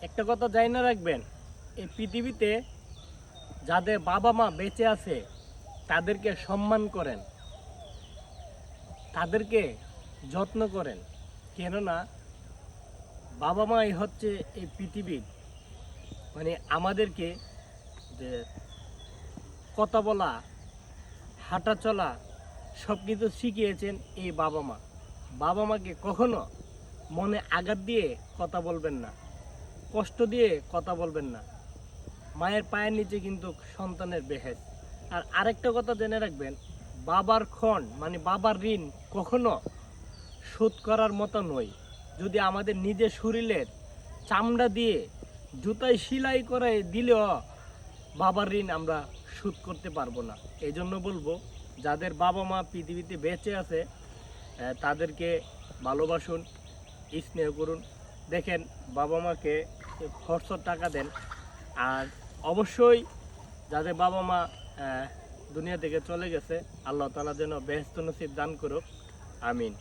একটা কথা জানি না রাখবেন, এই পৃথিবীতে যাদের বাবা মা বেঁচে আছে তাদেরকে সম্মান করেন, তাদেরকে যত্ন করেন। কেননা বাবা মাই হচ্ছে এই পৃথিবীর, মানে আমাদেরকে যে কথা বলা, হাঁটা চলা সব কিছু শিখিয়েছেন এই বাবা মা। বাবা মাকে কখনো মনে আঘাত দিয়ে কথা বলবেন না, কষ্ট দিয়ে কথা বলবেন না। মায়ের পায়ের নিচে কিন্তু সন্তানের বেহেস। আর আরেকটা কথা জেনে রাখবেন, বাবার ক্ষণ মানে বাবার ঋণ কখনো শোধ করার মতো নয়। যদি আমাদের নিজের শরীরের চামড়া দিয়ে জুতায় সেলাই করে দিলেও বাবার ঋণ আমরা শোধ করতে পারবো না। এই জন্য বলবো, যাদের বাবা মা পৃথিবীতে বেঁচে আছে তাদেরকে ভালোবাসুন, স্নেহ করুন। দেখেন, বাবা মাকে খরচের টাকা দেন। আর অবশ্যই যাদের বাবা মা দুনিয়া থেকে চলে গেছে, আল্লাহ তাআলা যেন বেহেশত নসিব দান করুক। আমিন।